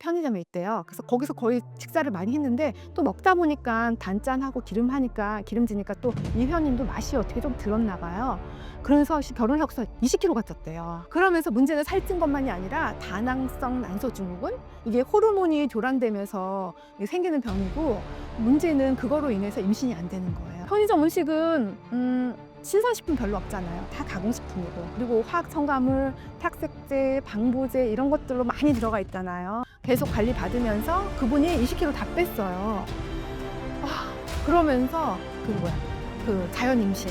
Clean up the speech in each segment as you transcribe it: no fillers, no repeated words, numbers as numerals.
편의점에 있대요. 그래서 거기서 거의 식사를 많이 했는데 또 먹다 보니까 단짠하고 기름지니까 또 이 회원님도 맛이 어떻게 좀 들었나 봐요. 그래서 결혼하고서 20kg가 쪘대요. 그러면서 문제는 살찐 것만이 아니라 다낭성 난소증후군, 이게 호르몬이 교란되면서 생기는 병이고, 문제는 그거로 인해서 임신이 안 되는 거예요. 편의점 음식은 신선식품 별로 없잖아요. 다 가공식품이고, 그리고 화학 첨가물, 탁색제, 방부제 이런 것들로 많이 들어가 있잖아요. 계속 관리 받으면서 그분이 20kg 다 뺐어요. 그러면서 그 자연 임신.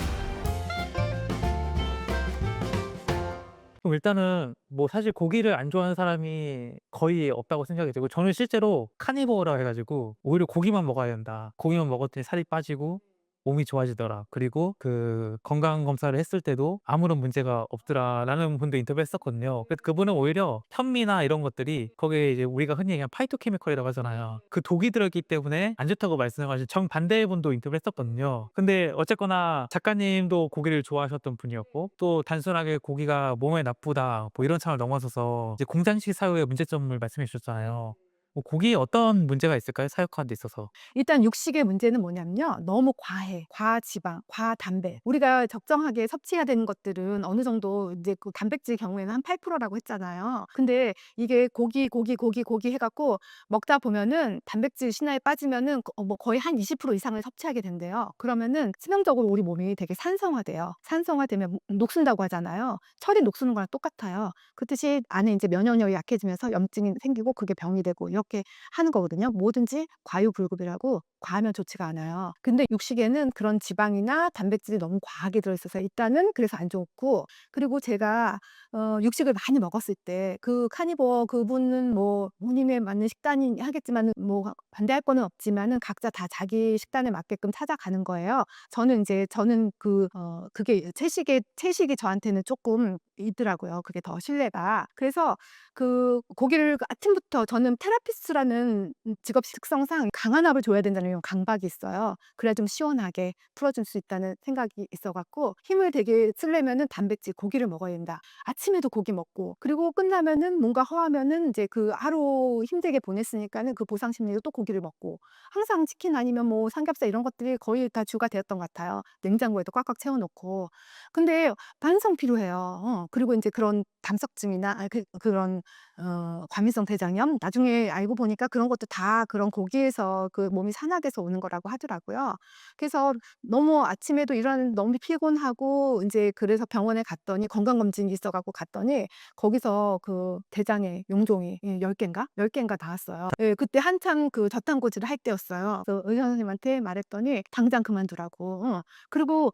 그럼 일단은 뭐 사실 고기를 안 좋아하는 사람이 거의 없다고 생각이 되고, 저는 실제로 카니보어라 해 가지고 오히려 고기만 먹어야 된다. 고기만 먹었더니 살이 빠지고 몸이 좋아지더라. 그리고 그 건강 검사를 했을 때도 아무런 문제가 없더라라는 분도 인터뷰했었거든요. 그래서 그분은 오히려 현미나 이런 것들이 거기에 이제 우리가 흔히 얘기하는 파이토케미컬이라고 하잖아요. 그 독이 들어있기 때문에 안 좋다고 말씀하신 정반대의 분도 인터뷰했었거든요. 근데 어쨌거나 작가님도 고기를 좋아하셨던 분이었고, 또 단순하게 고기가 몸에 나쁘다 뭐 이런 차원을 넘어서서 이제 공장식 사유의 문제점을 말씀해 주셨잖아요. 뭐 고기에 어떤 문제가 있을까요? 사육하는 데 있어서? 일단 육식의 문제는 뭐냐면요. 너무 과해. 과지방, 과단백. 우리가 적정하게 섭취해야 되는 것들은 어느 정도, 이제 그 단백질 경우에는 한 8%라고 했잖아요. 근데 이게 고기 해 갖고 먹다 보면은 단백질 신화에 빠지면은 뭐 거의 한 20% 이상을 섭취하게 된대요. 그러면은 치명적으로 우리 몸이 되게 산성화돼요. 산성화되면 녹슨다고 하잖아요. 철이 녹쓰는 거랑 똑같아요. 그렇듯이 안에 이제 면역력이 약해지면서 염증이 생기고 그게 병이 되고 이렇게 하는 거거든요. 뭐든지 과유불급이라고, 과하면 좋지가 않아요. 근데 육식에는 그런 지방이나 단백질이 너무 과하게 들어있어서 일단은 그래서 안 좋고, 그리고 제가 육식을 많이 먹었을 때 그 카니버 그분은 뭐 본인에 맞는 식단이 하겠지만은 뭐 반대할 거는 없지만은 각자 다 자기 식단에 맞게끔 찾아가는 거예요. 저는 그게 채식이 저한테는 조금 있더라고요. 그게 더 신뢰가. 그래서 그 고기를 아침부터, 저는 테라피스트라는 직업 특성상 강한 압을 줘야 된다는 이런 강박이 있어요. 그래야 좀 시원하게 풀어줄 수 있다는 생각이 있어 갖고, 힘을 되게 쓰려면은 단백질 고기를 먹어야 된다. 아침에도 고기 먹고, 그리고 끝나면은 뭔가 허하면은 이제 그 하루 힘들게 보냈으니까는 그 보상 심리로 또 고기를 먹고, 항상 치킨 아니면 뭐 삼겹살 이런 것들이 거의 다 주가 되었던 것 같아요. 냉장고에도 꽉꽉 채워 놓고. 근데 반성 필요해요. 그리고 인제 그런 담석증이나 그런 과민성 대장염, 나중에 알고 보니까 그런 것도 다 그런 고기에서 그 몸이 산화돼서 오는 거라고 하더라고요. 그래서 너무 아침에도 일어나는데 너무 피곤하고, 인제 그래서 병원에 갔더니, 건강검진이 있어 갖고 갔더니 거기서 그 대장에 용종이 10 개인가? 10 개인가 나왔어요. 예, 그때 한참 그 저탄고지를 할 때였어요. 그래서 의사 선생님한테 말했더니 당장 그만두라고. 그리고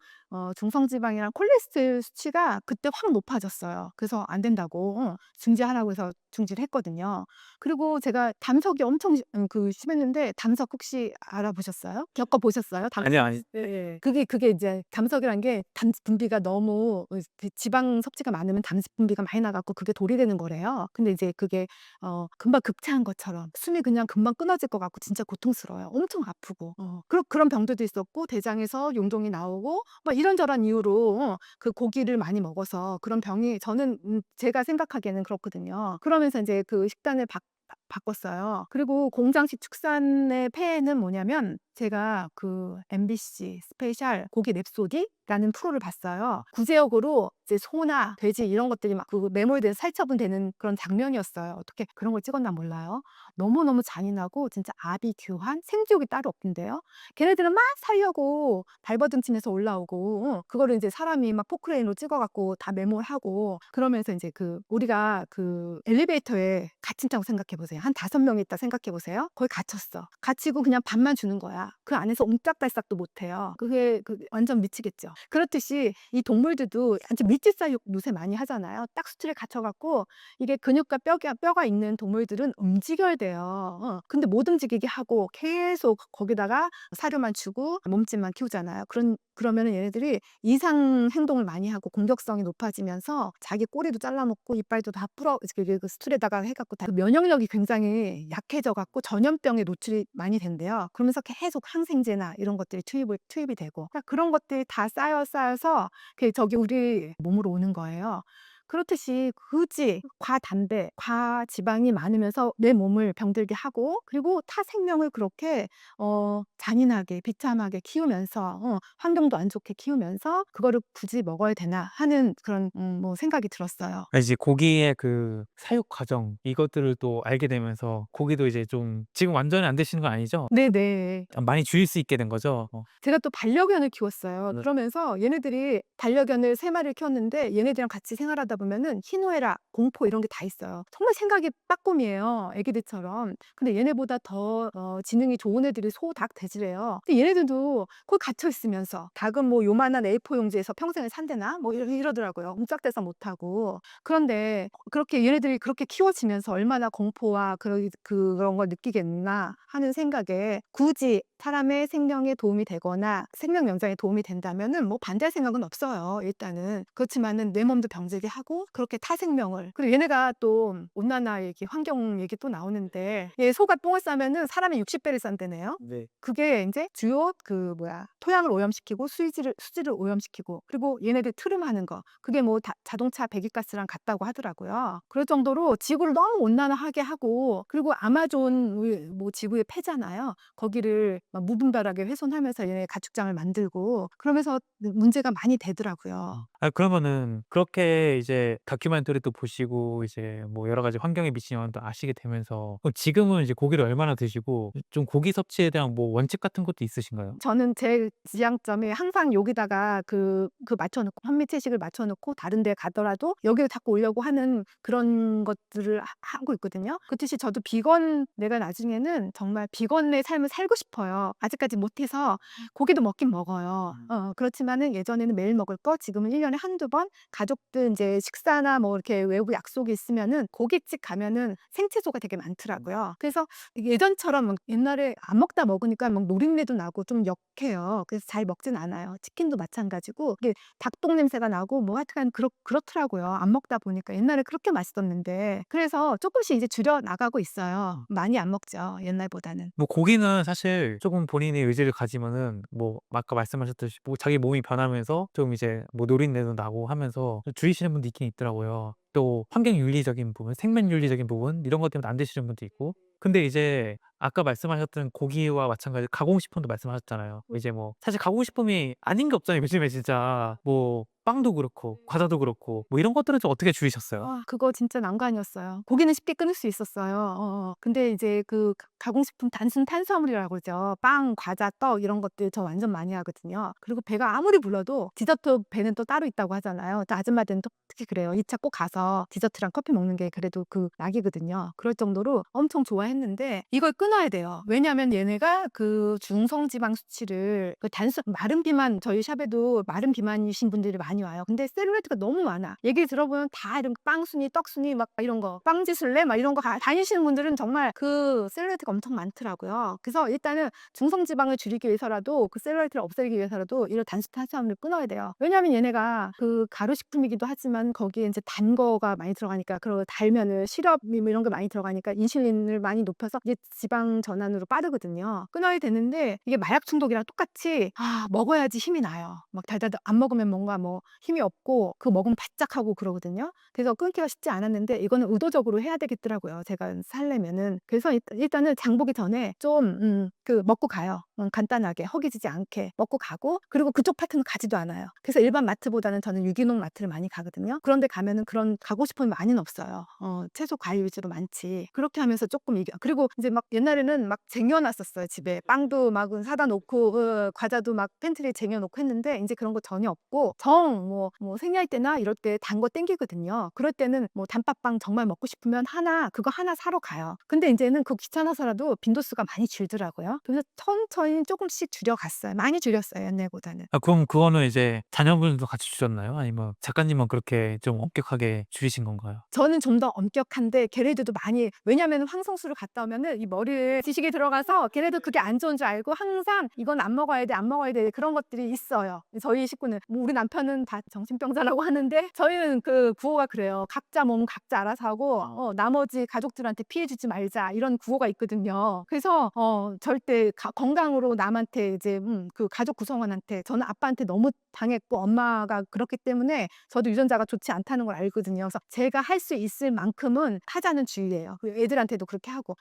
중성지방이랑 콜레스테롤 수치가 그때 확 높아졌어요. 그래서 안 된다고 중지하라고 해서 중지를 했거든요. 그리고 제가 담석이 엄청 심했는데, 담석 혹시 알아보셨어요? 겪어 보셨어요? 아니요, 아니. 예예. 그게 이제 담석이란 게 담즙 분비가 너무 그 지방 섭취가 많으면 담즙 분비가 많이 나 갖고 그게 돌이 되는 거래요. 근데 이제 그게 금방 급체한 것처럼 숨이 그냥 금방 끊어질 것 같고 진짜 고통스러워요. 엄청 아프고. 그런 병들도 있었고, 대장에서 용종이 나오고 뭐 이런저런 이유로 그 고기를 많이 먹어서 그런 병이, 저는 제가 생각하기에는 그렇거든요. 그러면서 인제 그 식단을 바꿨어요. 그리고 공장식 축산의 폐해는 뭐냐면, 제가 그 MBC 스페셜 고기 랩소디라는 프로를 봤어요. 구제역으로 이제 소나 돼지 이런 것들이 막 그 매몰돼서 살처분되는 그런 장면이었어요. 어떻게 그런 걸 찍었나 몰라요. 너무너무 잔인하고 진짜 아비규환, 생지옥이 따로 없던데요. 걔네들은 막 살려고 발버둥 치면서 올라오고, 그거를 인제 사람이 막 포크레인으로 찍어 갖고 다 매몰하고, 그러면서 인제 우리가 그 엘리베이터에 갇힌다고 생각해 보세요. 한 5 명이 있다 생각해 보세요. 거기 갇혔어. 갇히고 그냥 밥만 주는 거야. 그 안에서 옴짝달싹도 못 해요. 그게 완전 미치겠죠. 그렇듯이 이 동물들도 완전 밀집사육 요새 많이 하잖아요. 딱 수틀에 갇혀 갖고, 이게 근육과 뼈가 있는 동물들은 움직여야 돼요. 근데 못 움직이게 하고 계속 거기다가 사료만 주고 몸집만 키우잖아요. 그러면은 얘네들이 이상 행동을 많이 하고 공격성이 높아지면서 자기 꼬리도 잘라 놓고 이빨도 다 그 스툴에다가 해 갖고 다 그 면역력이 굉장히 약해져 갖고 전염병에 노출이 많이 된대요. 그러면서 계속 항생제나 이런 것들이 투입이 되고, 그러니까 그런 것들이 다 쌓여서 우리 몸으로 오는 거예요. 그렇듯이 굳이 과담배, 과지방이 많으면서 내 몸을 병들게 하고 그리고 타 생명을 그렇게 잔인하게 비참하게 키우면서 환경도 안 좋게 키우면서 '그거를 굳이 먹어야 되나.' 하는 그런 뭐 생각이 들었어요. 이제 고기의 그 사육 과정 이것들을 또 알게 되면서 고기도 이제 좀 지금 완전히 안 드시는 건 아니죠? 네네. 많이 줄일 수 있게 된 거죠? 제가 또 반려견을 키웠어요. 네. 그러면서 얘네들이 반려견을 3 마리를 키웠는데 얘네들이랑 같이 생활하다 보면은 희노애락, 공포 이런 게 다 있어요. 정말 생각이 빠꼼이에요, 애기들처럼. 근데 얘네보다 더 지능이 좋은 애들이 소, 닭, 돼지래요. 근데 얘네들도 거기 갇혀 있으면서 닭은 뭐 요만한 A4 용지에서 평생을 산대나 뭐 이러더라고요. 옴짝달싹 못하고. 그런데 그렇게 얘네들이 그렇게 키워지면서 얼마나 공포와 그런 걸 느끼겠나 하는 생각에 굳이 사람의 생명에 도움이 되거나 생명 연장에 도움이 된다면은 뭐 반대할 생각은 없어요, 일단은. 그렇지만은 내 몸도 병들게 하고 그렇게 타 생명을 그리고 얘네가 또 온난화 얘기, 환경 얘기 또 나오는데 소가 똥을 싸면은 사람의 60배를 싼다네요. 네. 그게 인제 주요 토양을 오염시키고 수질을 오염시키고 그리고 얘네들 트름하는 거 그게 뭐 자동차 배기가스랑 같다고 하더라고요. 그럴 정도로 지구를 너무 온난화하게 하고 그리고 아마존 뭐 지구의 폐잖아요. 거기를 막 무분별하게 훼손하면서 얘네 가축장을 만들고 그러면서 문제가 많이 되더라고요. 그러면은 그렇게 이제 다큐멘터리도 보시고 이제 뭐 여러 가지 환경에 미치는 영향도 아시게 되면서 그럼 지금은 이제 고기를 얼마나 드시고 좀 고기 섭취에 대한 뭐 원칙 같은 것도 있으신가요? 저는 제 지향점이 항상 여기다가 맞춰 놓고 현미채식을 맞춰 놓고 다른 데 가더라도 여기를 자꾸 오려고 하는 그런 것들을 하고 있거든요. 그렇듯이 저도 내가 나중에는 정말 비건의 삶을 살고 싶어요. 아직까지 못해서 고기도 먹긴 먹어요. 그렇지만은 예전에는 매일 먹을 거 지금은 1 년에 한두 번 가족들 인제 식사나 뭐 이렇게 외부 약속이 있으면은 고깃집 가면은 생채소가 되게 많더라고요. 그래서 예전처럼 막 옛날에 안 먹다 먹으니까 막 노린내도 나고 좀 역해요. 그래서 잘 먹진 않아요. 치킨도 마찬가지고 이게 닭똥 냄새가 나고 뭐 하여튼간 그렇더라고요. 안 먹다 보니까. 옛날에 그렇게 맛있었는데. 그래서 쪼끔씩 이제 줄여 나가고 있어요. 많이 안 먹죠, 옛날보다는. 뭐 고기는 사실 쪼금 본인의 의지를 가지면은 뭐 아까 말씀하셨듯이 뭐 자기 몸이 변하면서 좀 이제 뭐 노린내도 나고 하면서 좀 줄이시는 분도 있긴 있더라고요. 또 환경 윤리적인 부분, 생명 윤리적인 부분 이런 것 때문에 안 드시는 분도 있고. 근데 이제 아까 말씀하셨던 고기와 마찬가지로 가공식품도 말씀하셨잖아요. 이제 뭐 사실 가공식품이 아닌 게 없잖아요, 요즘에 진짜. 뭐 빵도 그렇고 과자도 그렇고 뭐 이런 것들은 좀 어떻게 줄이셨어요? 그거 진짜 난관이었어요. 고기는 쉽게 끊을 수 있었어요. 근데 이제 가공식품 단순 탄수화물이라고 그러죠. 빵, 과자, 떡 이런 것들 저 완전 많이 하거든요. 그리고 배가 아무리 불러도 디저트 배는 또 따로 있다고 하잖아요. 또 아줌마들은 또 특히 그래요. 2차 꼭 가서 디저트랑 커피 먹는 게 그래도 낙이거든요. 그럴 정도로 엄청 좋아했는데 이걸 끊어야 돼요. 왜냐하면 얘네가 중성지방 수치를 단순 마른 비만 저희 샵에도 마른 비만이신 분들이 많이 와요. 근데 셀룰라이트가 너무 많아. 얘기 들어보면 다 이런 빵순이, 떡순이 막 이런 거 빵지술래 막 이런 거 다니시는 분들은 정말 셀룰라이트가 엄청 많더라고요. 그래서 일단은 중성지방을 줄이기 위해서라도 셀룰라이트를 없애기 위해서라도 이런 단순 탄수화물을 끊어야 돼요. 왜냐하면 얘네가 가루식품이기도 하지만 거기에 이제 단 거가 많이 들어가니까 그리고 달면은 시럽 뭐 이런 게 많이 들어가니까 인슐린을 많이 높여서 이제 지방 전환으로 빠르거든요. 끊어야 되는데 이게 마약 중독이랑 똑같이 먹어야지 힘이 나요. 막 달달달 안 먹으면 뭔가 뭐 힘이 없고 먹으면 바짝하고 그러거든요. 그래서 끊기가 쉽지 않았는데 이거는 의도적으로 해야 되겠더라고요, 제가 살려면은. 그래서 일단은 장 보기 전에 좀 먹고 가요. 간단하게 허기지지 않게 먹고 가고 그리고 그쪽 파트는 가지도 않아요. 그래서 일반 마트보다는 저는 유기농 마트를 많이 가거든요. 그런 데 가면은 그런 가고 싶은 많이는 없어요. 채소 과일 위주로 많지. 그렇게 하면서 조금 그리고 이제 막 옛날에는 막 쟁여 놨었어요, 집에. 빵도 막 사다 놓고 과자도 막 팬트리에 쟁여 놓고 했는데 인제 그런 거 전혀 없고 뭐 생리할 때나 이럴 때 단 거 땡기거든요. 그럴 때는 뭐 단팥빵 정말 먹고 싶으면 그거 하나 사러 가요. 근데 인제는 귀찮아서라도 빈도수가 많이 줄더라고요. 그래서 천천히 쪼금씩 줄여 갔어요. 많이 줄였어요, 옛날보다는. 그럼 그거는 이제 자녀분들도 같이 주셨나요? 아니면 작가님만 그렇게 좀 엄격하게 줄이신 건가요? 저는 좀 더 엄격한데 걔네들도 많이 왜냐면은 황성수를 갔다 오면은 이 머리에 지식이 들어가서 걔네도 그게 안 좋은 줄 알고 항상 "이건 안 먹어야 돼, 안 먹어야 돼." 그런 것들이 있어요. 저희 식구는 뭐 우리 남편은 다 정신병자라고 하는데 저희는 구호가 그래요. "각자 몸 각자 알아서 하고 나머지 가족들한테 피해 주지 말자." 이런 구호가 있거든요. 그래서 절대 건강으로 진정으로 남한테 이제 그 가족 구성원한테 저는 아빠한테 너무 당했고 엄마가 그렇기 때문에 저도 유전자가 좋지 않다는 걸 알거든요. 그래서 제가 할 수 있을 만큼은 하자는 주의예요. 그 애들한테도 그렇게 하고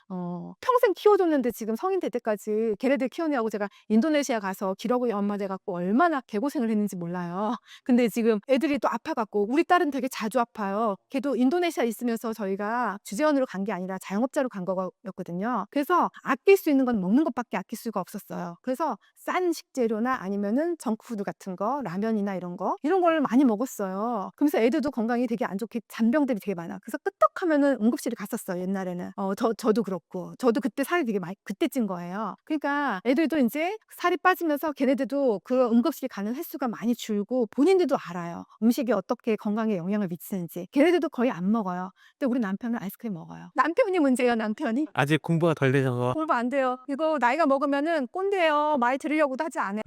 평생 키워줬는데 지금 성인 될 때까지 걔네들 키우느라고 제가 인도네시아 가서 기러기 엄마 돼 갖고 얼마나 개고생을 했는지 몰라요. 근데 지금 애들이 또 아파 갖고 우리 딸은 되게 자주 아파요. 걔도 인도네시아 있으면서 저희가 주재원으로 간 게 아니라 자영업자로 간 거였거든요. 그래서 아낄 수 있는 건 먹는 것밖에 아낄 수가 없었어요. 그래서 싼 식재료나 아니면은 정크푸드 같은 거, 라면이나 이런 걸 많이 먹었어요. 그러면서 애들도 건강이 되게 안 좋게 잔병들이 되게 많아. 그래서 끄떡하면은 응급실에 갔었어요, 옛날에는. 저도 그렇고. 저도 그때 살이 되게 많이 그때 찐 거예요. 그러니까 애들도 이제 살이 빠지면서 걔네들도 그 응급실 가는 횟수가 많이 줄고 본인들도 알아요. 음식이 어떻게 건강에 영향을 미치는지. 걔네들도 거의 안 먹어요. 근데 우리 남편은 아이스크림 먹어요. 남편이 문제예요, 남편이. 아직 공부가 덜 되셔서. 공부 안 돼요. 이거 나이가 먹으면은 꼰대예요. 말 들으려고도 하지 않아요.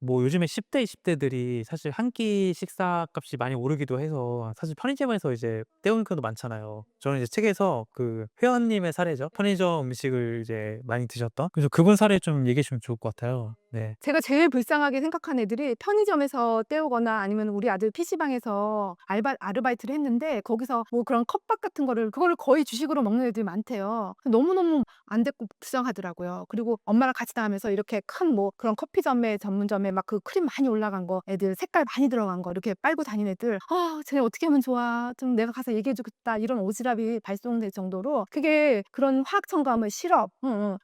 뭐 요즘에 10 대, 20 대들이 사실 한 끼 식사값이 많이 오르기도 해서 사실 편의점에서 이제 때우는 경우도 많잖아요. 저는 이제 책에서 그 회원님의 사례죠. 편의점 음식을 이제 많이 드셨던. 그래서 그분 사례 좀 얘기해 주면 좋을 것 같아요. 네. 제가 제일 불쌍하게 생각한 애들이 편의점에서 때우거나 아니면 우리 아들 PC방에서 아르바이트를 했는데 거기서 뭐 그런 컵밥 같은 그거를 거의 주식으로 먹는 애들이 많대요. 너무너무 안 됐고 불쌍하더라고요. 그리고 엄마랑 같이 다니면서 이렇게 큰 뭐 그런 커피점에 전문점에 막 그 크림 많이 올라간 거 애들 색깔 많이 들어간 거 이렇게 빨고 다니는 애들 쟤네 어떻게 하면 좋아. 좀 내가 가서 얘기해 주겠다. 이런 오지랖이 발동될 정도로 그게 그런 화학 첨가물 시럽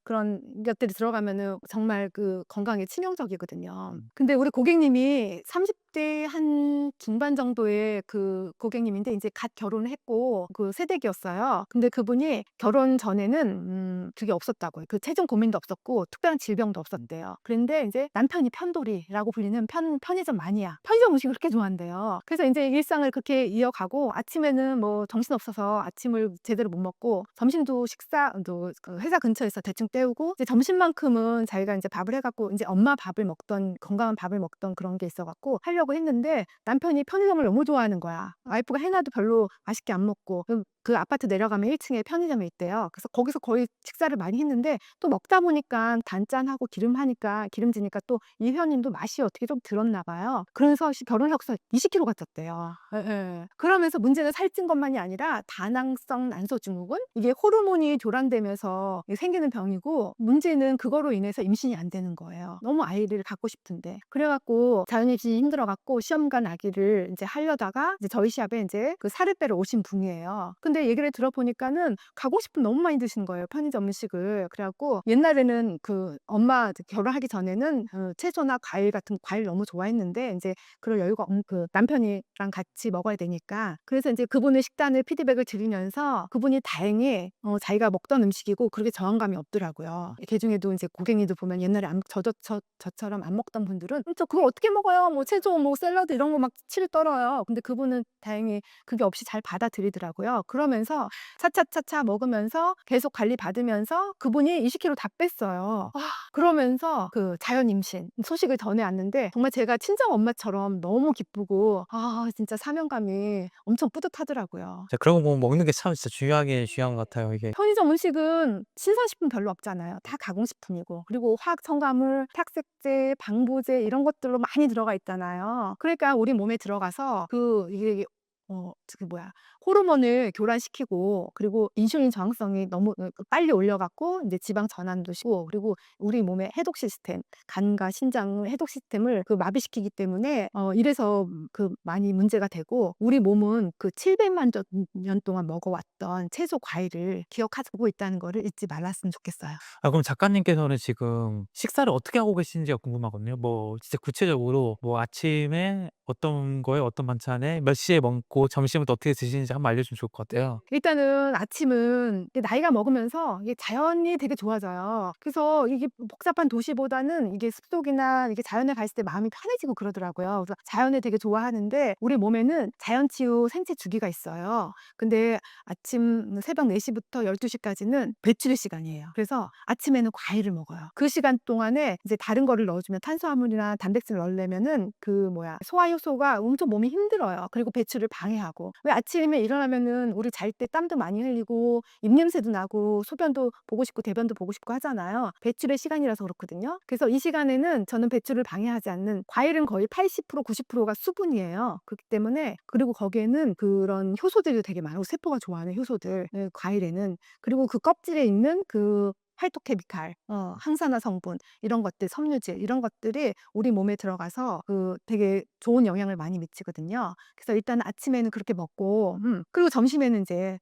그런 것들이 들어가면은 정말 그 건강에 치명적이거든요. 근데 우리 고객님이 30대 한 중반 정도의 그 고객님인데 이제 갓 결혼을 했고 그 새댁이었어요. 근데 그분이 결혼 전에는 그게 없었다고요. 그 체중 고민도 없었고 특별한 질병도 없었대요. 그런데 이제 남편이 편돌이라고 불리는 편의점 마니아. 편의점 음식을 그렇게 좋아한대요. 그래서 이제 일상을 그렇게 이어가고 아침에는 뭐 정신없어서 아침을 제대로 못 먹고 점심도 식사도 그 회사 근처에서 대충 때우고 이제 점심만큼은 자기가 이제 밥을 해 갖고 이제 엄마 밥을 먹던 건강한 밥을 먹던 그런 게 있어 갖고 하려고 했는데 남편이 편의점을 너무 좋아하는 거야. 와이프가 해 놔도 별로 맛있게 안 먹고 그 아파트 내려가면 1 층에 편의점이 있대요. 그래서 거기서 거의 식사를 많이 했는데 또 먹다 보니까 단짠하고 기름지니까 또 이 회원님도 맛이 어떻게 좀 들었나 봐요. 그래서 결혼하고서 20kg가 쪘대요. 예예. 그러면서 문제는 살찐 것만이 아니라 다낭성 난소증후군 이게 호르몬이 교란되면서 생기는 병이고 문제는 그거로 인해서 임신이 안 되는 거예요. 너무 아이를 갖고 싶은데. 그래 갖고 자연임신이 힘들어 갖고 시험관 아기를 이제 하려다가 이제 저희 시합에 이제 그 살을 빼러 오신 분이에요. 근데 얘기를 들어보니까는 가고 싶으면 너무 많이 드시는 거예요, 편의점 음식을. 그래 갖고 옛날에는 그 엄마 결혼하기 전에는 채소나 과일 같은 과일 너무 좋아했는데 이제 그럴 여유가 없는 그 남편이랑 같이 먹어야 되니까. 그래서 이제 그분의 식단을 피드백을 드리면서 그분이 다행히 자기가 먹던 음식이고 그렇게 저항감이 없더라고요. 그중에도 이제 고객님들 보면 옛날에 저처럼 안 먹던 분들은 저 그걸 어떻게 먹어요? 뭐 채소 뭐 샐러드 이런 거 막 치를 떨어요. 근데 그분은 다행히 그게 없이 잘 받아들이더라고요. 그러면서 차차차차 먹으면서 계속 관리 받으면서 그분이 20kg 다 뺐어요. 그러면서 그 자연 임신 소식을 전해 왔는데 정말 제가 친정 엄마처럼 너무 기쁘고 진짜 사명감이 엄청 뿌듯하더라고요. 자, 그러고 보면 먹는 게 참 진짜 중요한 것 같아요, 이게. 편의점 음식은 신선식품 별로 없잖아요. 다 가공식품이고 그리고 화학 첨가물, 착색제, 방부제 이런 것들로 많이 들어가 있잖아요. 그러니까 우리 몸에 들어가서 이게 호르몬을 교란시키고 그리고 인슐린 저항성이 너무 빨리 올려 갖고 이제 지방 전환도 시고 그리고 우리 몸의 해독 시스템, 간과 신장 해독 시스템을 마비시키기 때문에 이래서 많이 문제가 되고 우리 몸은 그 700만 년 동안 먹어왔던 채소, 과일을 기억하고 있다는 거를 잊지 말았으면 좋겠어요. 그럼 작가님께서는 지금 식사를 어떻게 하고 계시는지가 궁금하거든요. 뭐 진짜 구체적으로 뭐 아침에 어떤 거에 어떤 반찬에 몇 시에 먹고 점심은 또 어떻게 드시는지 한번 알려주면 좋을 것 같아요. 일단은 아침은 이게 나이가 먹으면서 이게 자연이 되게 좋아져요. 그래서 이게 복잡한 도시보다는 이게 숲속이나 이게 자연에 갔을 때 마음이 편해지고 그러더라고요. 그래서 자연을 되게 좋아하는데 우리 몸에는 자연치유 생체 주기가 있어요. 근데 아침 새벽 4시부터 12시까지는 배출의 시간이에요. 그래서 아침에는 과일을 먹어요. 그 시간 동안에 이제 다른 거를 넣어주면 탄수화물이나 단백질을 넣으려면은 소화 효소가 엄청 몸이 힘들어요. 그리고 배출을 방해하고 왜 아침에 일어나면은 우리 잘 때 땀도 많이 흘리고 입냄새도 나고 소변도 보고 싶고 대변도 보고 싶고 하잖아요. 배출의 시간이라서 그렇거든요. 그래서 이 시간에는 저는 배출을 방해하지 않는 과일은 거의 80% 90%가 수분이에요. 그렇기 때문에 그리고 거기에는 그런 효소들이 되게 많고 세포가 좋아하는 효소들 과일에는 그리고 그 껍질에 있는 그 파이토케미칼, 항산화 성분 이런 것들, 섬유질 이런 것들이 우리 몸에 들어가서 그 되게 좋은 영향을 많이 미치거든요. 그래서 일단 아침에는 그렇게 먹고 그리고 점심에는 이제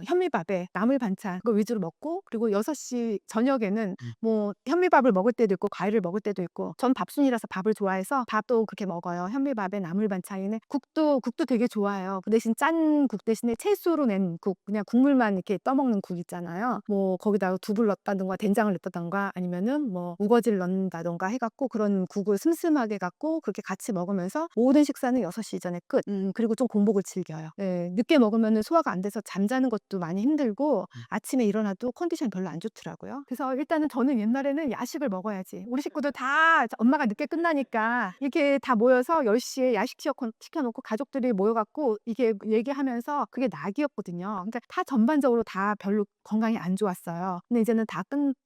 현미밥에 나물 반찬 그거 위주로 먹고 그리고 6시 저녁에는 뭐 현미밥을 먹을 때도 있고 과일을 먹을 때도 있고 전 밥순이라서 밥을 좋아해서 밥도 그렇게 먹어요. 현미밥에 나물 반찬에는 국도 되게 좋아해요. 그 대신 짠 국 대신에 채소로 낸 국, 그냥 국물만 이렇게 떠먹는 국 있잖아요. 뭐 거기다가 두부를 넣었다든가 된장을 넣었다든가 아니면은 뭐 우거지를 넣는다든가 해갖고 그런 국을 슴슴하게 갖고 그렇게 같이 먹으면서 모든 식사는 6시 이전에 끝. 그리고 좀 공복을 즐겨요. 네, 늦게 먹으면은 소화가 안 돼서 잠자는 것도 많이 힘들고 아침에 일어나도 컨디션이 별로 안 좋더라고요. 그래서 일단은 저는 옛날에는 야식을 먹어야지. 우리 식구들 다 엄마가 늦게 끝나니까 이렇게 다 모여서 10시에 야식 시켜놓고 가족들이 모여갖고 이게 얘기하면서 그게 낙이었거든요. 그러니까 다 전반적으로 다 별로 건강이 안 좋았어요. 근데 이제는 다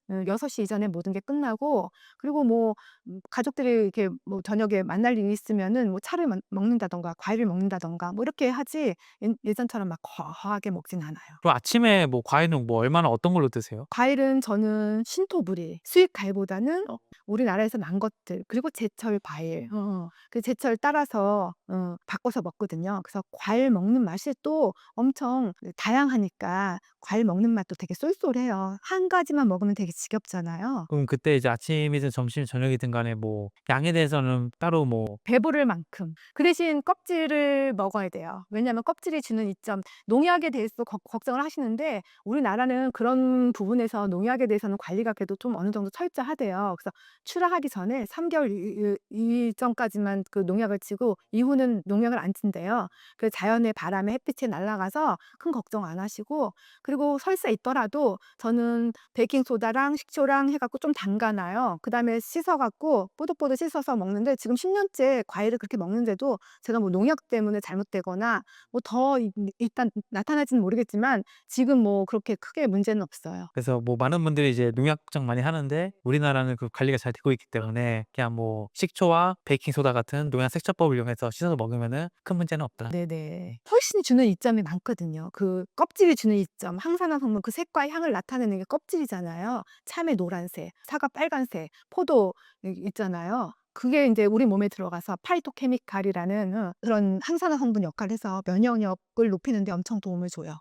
6시 이전에 모든 게 끝나고 그리고 뭐 가족들이 이렇게 뭐 저녁에 만날 일이 있으면은 뭐 차를 먹는다던가 과일을 먹는다던가 뭐 이렇게 하지 예전처럼 막 거하게 먹진 않아요. 그럼 아침에 뭐 과일은 뭐 얼마나 어떤 걸로 드세요? 과일은 저는 신토부리 수입 과일보다는 우리나라에서 난 것들 그리고 제철 과일 그 제철 따라서 바꿔서 먹거든요. 그래서 과일 먹는 맛이 또 엄청 다양하니까 과일 먹는 맛도 되게 쏠쏠해요. 한 가지만 먹으면 되게 지겹잖아요. 그럼 그때 이제 아침이든 점심 저녁이든 간에 뭐 양에 대해서는 따로 뭐 배부를 만큼. 그 대신 껍질을 먹어야 돼요. 왜냐하면 껍질이 주는 이점, 농약에 대해서 걱정을 하시는데 우리나라는 그런 부분에서 농약에 대해서는 관리가 그래도 좀 어느 정도 철저하대요. 그래서 출하하기 전에 3개월 이전까지만 그 농약을 치고 이후는 농약을 안 친대요. 그 자연의 바람에 햇빛에 날아가서 큰 걱정 안 하시고 그리고 설사 있더라도 저는 베이킹소다랑 식초랑 해갖고 좀 담가놔요. 그다음에 씻어갖고 뽀득뽀득 씻어서 먹는데 지금 10년째 과일을 그렇게 먹는데도 제가 뭐 농약 때문에 잘못되거나 뭐 더 일단 나타나지는 모르겠지만 지금 뭐 그렇게 크게 문제는 없어요. 그래서 뭐 많은 분들이 이제 농약 걱정 많이 하는데 우리나라는 그 관리가 잘 되고 있기 때문에 그냥 뭐 식초와 베이킹 소다 같은 농약 색조법을 이용해서 씻어서 먹으면은 큰 문제는 없다. 네네. 훨씬 주는 이점이 많거든요. 그 껍질이 주는 이점, 항산화 성분 그 색과 향을 나타내는 게 껍질이잖아요. 참외 노란색, 사과 빨간색, 포도 있잖아요. 그게 인제 우리 몸에 들어가서 파이토케미칼이라는 그런 항산화 성분 역할을 해서 면역력을 높이는 데 엄청 도움을 줘요.